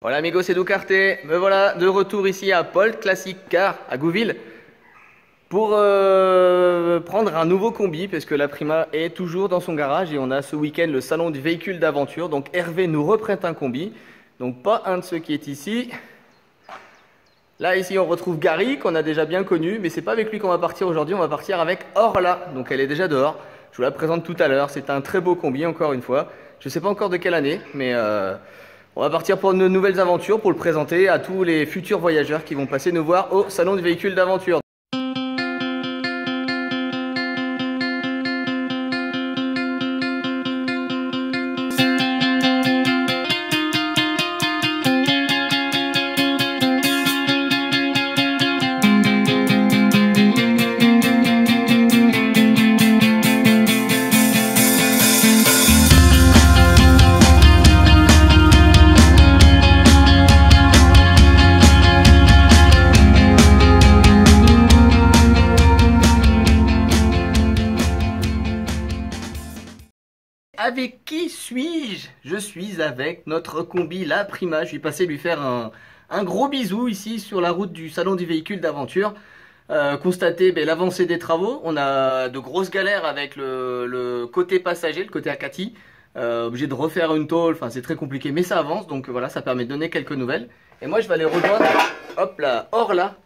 Voilà amigos, c'est Ducarté. Me voilà de retour ici à Polt Classic Car à Gouville pour prendre un nouveau combi parce que la Prima est toujours dans son garage et on a ce week-end le salon du véhicule d'aventure. Donc Hervé nous reprête un combi, donc pas un de ceux qui est ici. Là ici on retrouve Gary qu'on a déjà bien connu, mais c'est pas avec lui qu'on va partir aujourd'hui, on va partir avec Orla. Donc elle est déjà dehors, je vous la présente tout à l'heure. C'est un très beau combi encore une fois. Je sais pas encore de quelle année, mais on va partir pour de nouvelles aventures, pour le présenter à tous les futurs voyageurs qui vont passer nous voir au salon du véhicule d'aventure. Avec qui suis-je? Je suis avec notre combi, la Prima. Je suis passé lui faire un gros bisou ici sur la route du salon du véhicule d'aventure. Constater l'avancée des travaux. On a de grosses galères avec le côté passager, le côté Acati. Obligé de refaire une tôle, enfin c'est très compliqué, mais ça avance. Donc voilà, ça permet de donner quelques nouvelles. Et moi je vais aller rejoindre, hop là, Orla,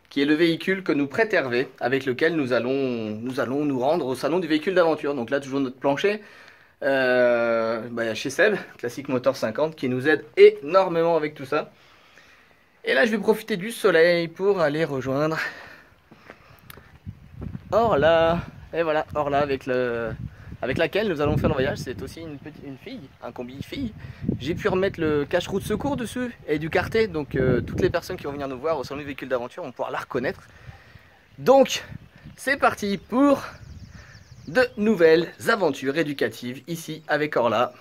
qui est le véhicule que nous prête Hervé, avec lequel nous allons nous rendre au salon du véhicule d'aventure. Donc là toujours notre plancher. Chez Seb, Classic Motor 50, qui nous aide énormément avec tout ça. Et là je vais profiter du soleil pour aller rejoindre Orla. Et voilà, Orla avec laquelle nous allons faire le voyage. C'est aussi une fille, un combi fille. J'ai pu remettre le cache-roue de secours dessus et du cartet, donc toutes les personnes qui vont venir nous voir au salon du véhicule d'aventure vont pouvoir la reconnaître. Donc c'est parti pour de nouvelles aventures éducatives ici avec Orla,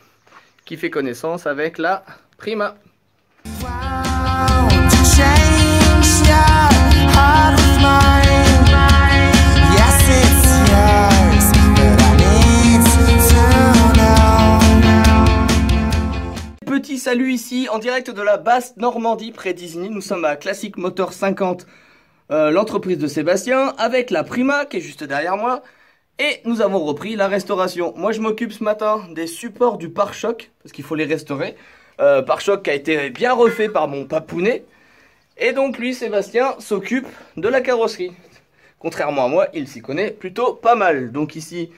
qui fait connaissance avec la Prima. Petit salut ici en direct de la basse Normandie près d'Isigny. Nous sommes à Classic Motor 50, l'entreprise de Sébastien, avec la Prima qui est juste derrière moi. Et nous avons repris la restauration. Moi je m'occupe ce matin des supports du pare-choc, parce qu'il faut les restaurer. Pare-choc qui a été bien refait par mon papounet. Et donc lui, Sébastien, s'occupe de la carrosserie. Contrairement à moi, il s'y connaît plutôt pas mal. Donc ici,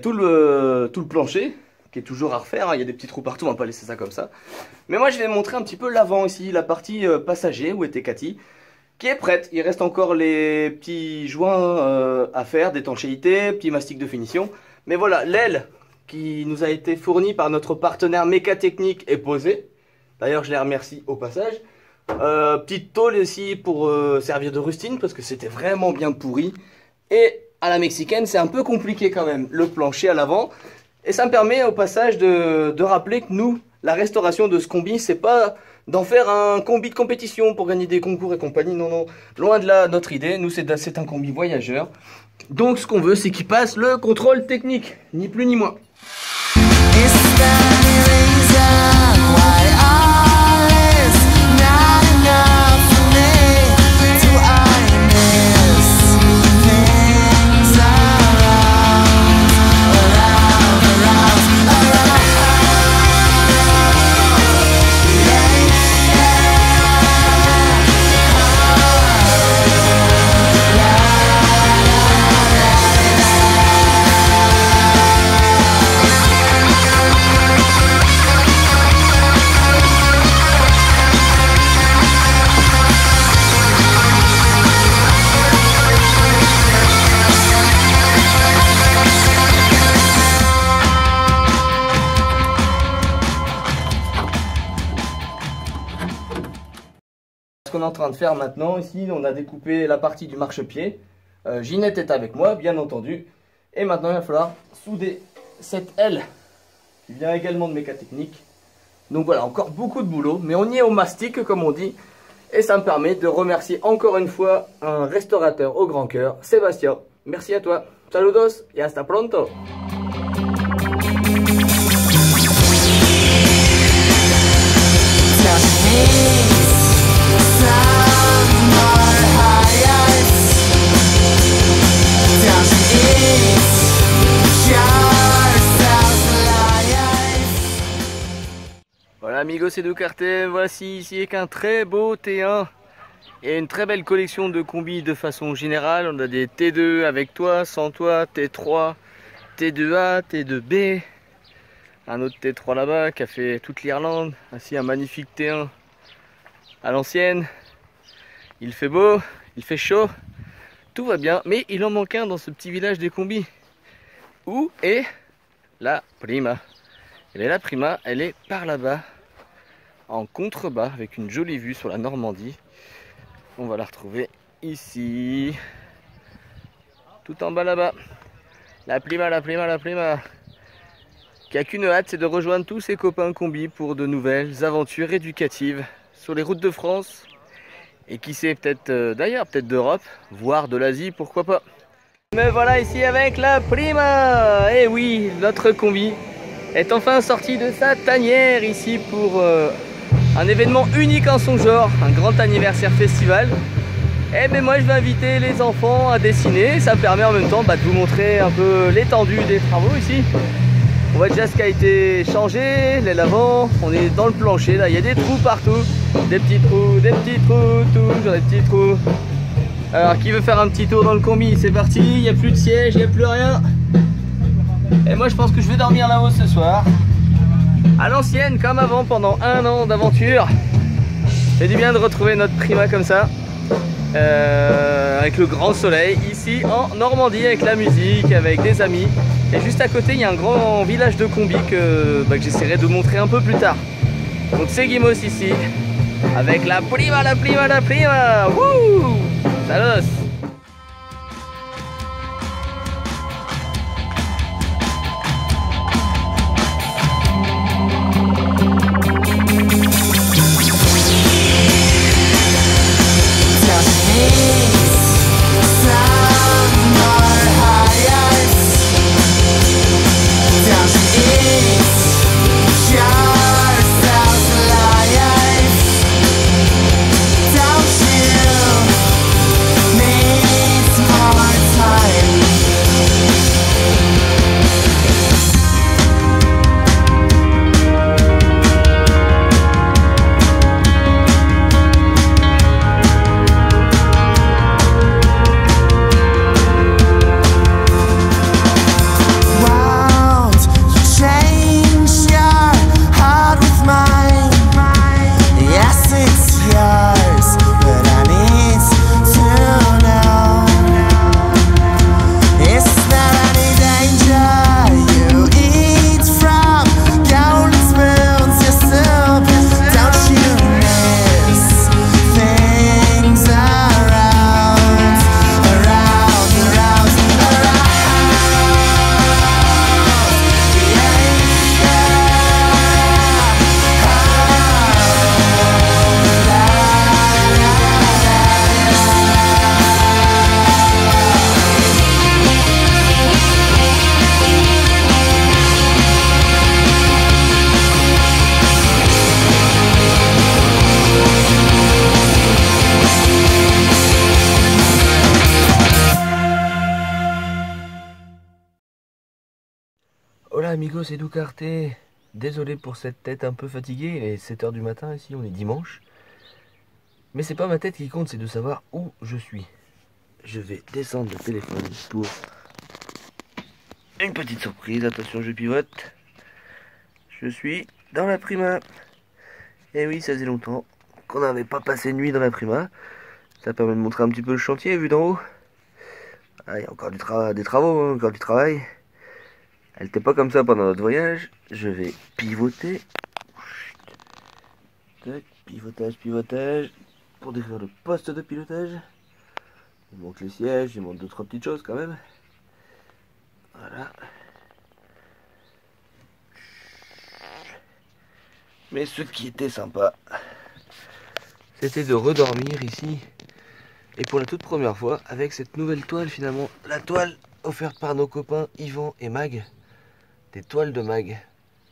tout le plancher, qui est toujours à refaire, hein. Il y a des petits trous partout, on va pas laisser ça comme ça. Mais moi je vais montrer un petit peu l'avant ici, la partie passager, où était Cathy, qui est prête. Il reste encore les petits joints à faire, d'étanchéité, petits mastiques de finition. Mais voilà, l'aile qui nous a été fournie par notre partenaire Mécatechnique est posée. D'ailleurs, je les remercie au passage. Petite tôle ici pour servir de rustine, parce que c'était vraiment bien pourri. Et à la mexicaine, c'est un peu compliqué quand même, le plancher à l'avant. Et ça me permet au passage de rappeler que nous, la restauration de ce combi, c'est pas d'en faire un combi de compétition pour gagner des concours et compagnie. Non, non, loin de là notre idée. Nous, c'est un combi voyageur. Donc ce qu'on veut, c'est qu'il passe le contrôle technique, ni plus ni moins. Ce qu'on est en train de faire maintenant, ici on a découpé la partie du marchepied. Ginette est avec moi bien entendu. Et maintenant il va falloir souder cette aile qui vient également de Mécatechnique. Donc voilà, encore beaucoup de boulot, mais on y est au mastic comme on dit. Et ça me permet de remercier encore une fois un restaurateur au grand cœur, Sébastien. Merci à toi. Saludos y hasta pronto. Tell me amigos et Ducarte, voici ici qu'un très beau T1 et une très belle collection de combis de façon générale. On a des T2 avec toit, sans toit, T3, T2A, T2B, un autre T3 là-bas qui a fait toute l'Irlande, ainsi un magnifique T1 à l'ancienne. Il fait beau, il fait chaud, tout va bien, mais il en manque un dans ce petit village des combis. Où est la Prima? Et bien la Prima, elle est par là-bas, en contrebas, avec une jolie vue sur la Normandie. On va la retrouver ici, tout en bas là-bas. La Prima, la Prima, la Prima, qui a qu'une hâte, c'est de rejoindre tous ses copains combis pour de nouvelles aventures éducatives sur les routes de France. Et qui sait, peut-être d'ailleurs, peut-être d'Europe, voire de l'Asie, pourquoi pas. Me voilà ici avec la Prima. Et oui, notre combi est enfin sorti de sa tanière ici pour un événement unique en son genre, un grand anniversaire festival. Et bien moi je vais inviter les enfants à dessiner, ça permet en même temps de vous montrer un peu l'étendue des travaux ici. On voit déjà ce qui a été changé, les lavants, on est dans le plancher là, il y a des trous partout, des petits trous, toujours des petits trous. Alors qui veut faire un petit tour dans le combi, c'est parti, il n'y a plus de siège, il n'y a plus rien. Et moi je pense que je vais dormir là-haut ce soir. À l'ancienne comme avant pendant un an d'aventure. C'est du bien de retrouver notre Prima comme ça. Avec le grand soleil ici en Normandie, avec la musique, avec des amis. Et juste à côté il y a un grand village de combi que j'essaierai de montrer un peu plus tard. Donc c'est Guimos ici. Avec la Prima, la Prima, la Prima. Wouh! Salut! Hola amigos, c'est Ducarte. Désolé pour cette tête un peu fatiguée, il est 7 h du matin ici, on est dimanche. Mais c'est pas ma tête qui compte, c'est de savoir où je suis. Je vais descendre le téléphone pour une petite surprise. Attention, je pivote. Je suis dans la Prima. Et oui, ça faisait longtemps qu'on n'avait pas passé nuit dans la Prima. Ça permet de montrer un petit peu le chantier vu d'en haut. Ah, il y a encore des travaux, hein, encore du travail. Elle n'était pas comme ça pendant notre voyage. Je vais pivoter. Tac, pivotage, pivotage. Pour décrire le poste de pilotage. Il monte les sièges, il monte 2-3 petites choses quand même. Voilà. Mais ce qui était sympa, c'était de redormir ici. Et pour la toute première fois, avec cette nouvelle toile finalement. La toile offerte par nos copains Yvan et Mag. Des toiles de Mag.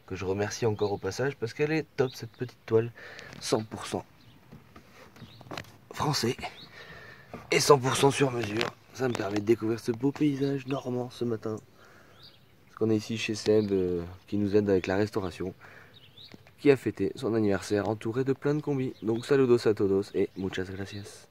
Que je remercie encore au passage parce qu'elle est top cette petite toile. 100% français. Et 100% sur mesure. Ça me permet de découvrir ce beau paysage normand ce matin. Parce qu'on est ici chez Seb qui nous aide avec la restauration. qui a fêté son anniversaire entouré de plein de combis. Donc saludos a todos et muchas gracias.